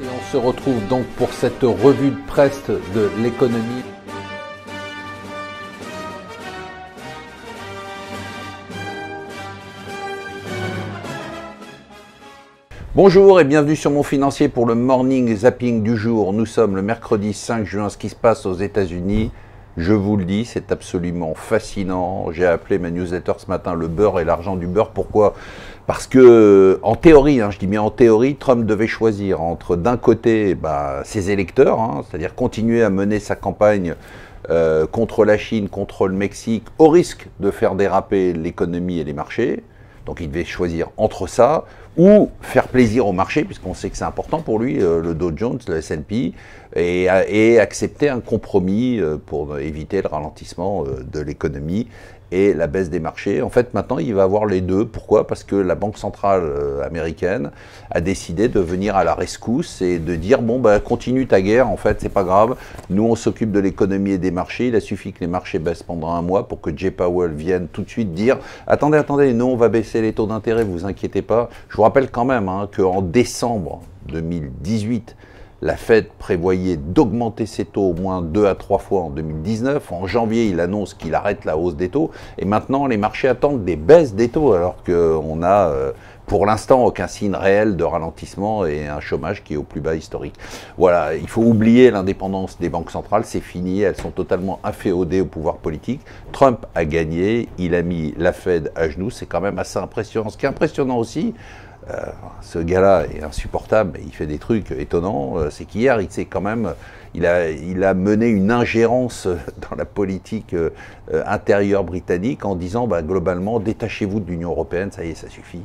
Et on se retrouve donc pour cette revue de presse de l'économie. Bonjour et bienvenue sur Mon Financier pour le Morning Zapping du jour. Nous sommes le mercredi 5 juin. Ce qui se passe aux États-Unis, je vous le dis, c'est absolument fascinant. J'ai appelé ma newsletter ce matin le beurre et l'argent du beurre. Pourquoi ? Parce que, en théorie, je dis bien en théorie, Trump devait choisir entre d'un côté ses électeurs, c'est-à-dire continuer à mener sa campagne contre la Chine, contre le Mexique, au risque de faire déraper l'économie et les marchés. Donc il devait choisir entre ça ou faire plaisir au marché, puisqu'on sait que c'est important pour lui, le Dow Jones, le S&P, et accepter un compromis pour éviter le ralentissement de l'économie et la baisse des marchés. En fait, maintenant, il va avoir les deux. Pourquoi ? Parce que la Banque centrale américaine a décidé de venir à la rescousse et de dire, bon, continue ta guerre, en fait, c'est pas grave. Nous, on s'occupe de l'économie et des marchés. Il a suffi que les marchés baissent pendant un mois pour que Jay Powell vienne tout de suite dire, attendez, nous, on va baisser les taux d'intérêt, vous inquiétez pas. Je vous rappelle quand même qu'en décembre 2018, la Fed prévoyait d'augmenter ses taux au moins 2 à 3 fois en 2019. En janvier, il annonce qu'il arrête la hausse des taux. Et maintenant, les marchés attendent des baisses des taux, alors qu'on a, pour l'instant, aucun signe réel de ralentissement et un chômage qui est au plus bas historique. Voilà, il faut oublier l'indépendance des banques centrales, c'est fini, elles sont totalement inféodées au pouvoir politique. Trump a gagné, il a mis la Fed à genoux, c'est quand même assez impressionnant. Ce qui est impressionnant aussi, ce gars-là est insupportable, il fait des trucs étonnants, c'est qu'hier, il a mené une ingérence dans la politique intérieure britannique en disant globalement, détachez-vous de l'Union européenne, ça y est, ça suffit,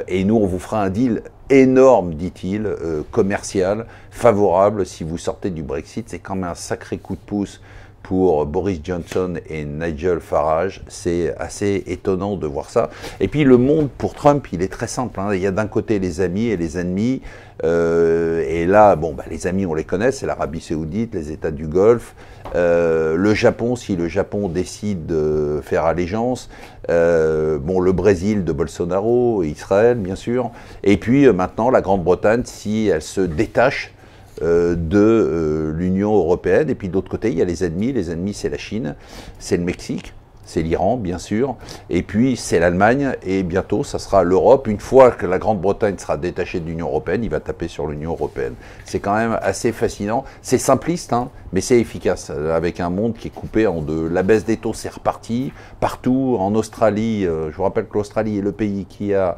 et nous, on vous fera un deal énorme, dit-il, commercial, favorable si vous sortez du Brexit. C'est quand même un sacré coup de pouce pour Boris Johnson et Nigel Farage. C'est assez étonnant de voir ça. Et puis le monde pour Trump, il est très simple. Il y a d'un côté les amis et les ennemis. Et là, les amis, on les connaît, c'est l'Arabie Saoudite, les États du Golfe, le Japon, si le Japon décide de faire allégeance, le Brésil de Bolsonaro, Israël, bien sûr. Et puis maintenant, la Grande-Bretagne, si elle se détache de l'Union européenne. Et puis de l'autre côté, il y a les ennemis c'est la Chine, c'est le Mexique, c'est l'Iran bien sûr, et puis c'est l'Allemagne, et bientôt ça sera l'Europe. Une fois que la Grande-Bretagne sera détachée de l'Union européenne, il va taper sur l'Union européenne. C'est quand même assez fascinant, c'est simpliste, mais c'est efficace, avec un monde qui est coupé en deux. La baisse des taux, c'est reparti, partout, en Australie, je vous rappelle que l'Australie est le pays qui a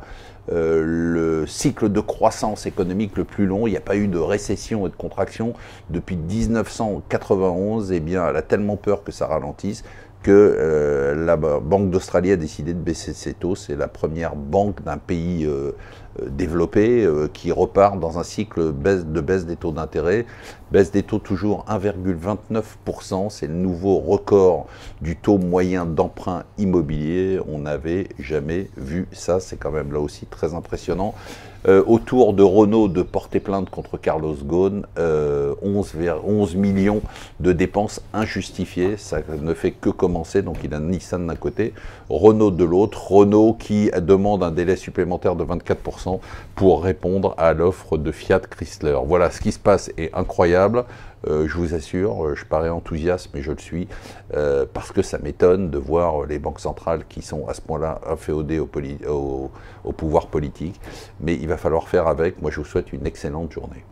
le cycle de croissance économique le plus long. Il n'y a pas eu de récession et de contraction depuis 1991. Eh bien, elle a tellement peur que ça ralentisse que la Banque d'Australie a décidé de baisser ses taux. C'est la première banque d'un pays développé qui repart dans un cycle de baisse des taux d'intérêt. Baisse des taux toujours 1,29%, c'est le nouveau record du taux moyen d'emprunt immobilier. On n'avait jamais vu ça, c'est quand même là aussi très impressionnant. Autour de Renault de porter plainte contre Carlos Ghosn, 11 millions de dépenses injustifiées, ça ne fait que commencer, donc il a Nissan d'un côté, Renault de l'autre, Renault qui demande un délai supplémentaire de 24% pour répondre à l'offre de Fiat Chrysler. Voilà, ce qui se passe est incroyable. Je vous assure, je parais enthousiaste, mais je le suis, parce que ça m'étonne de voir les banques centrales qui sont à ce point-là inféodées au pouvoir politique. Mais il va falloir faire avec. Moi, je vous souhaite une excellente journée.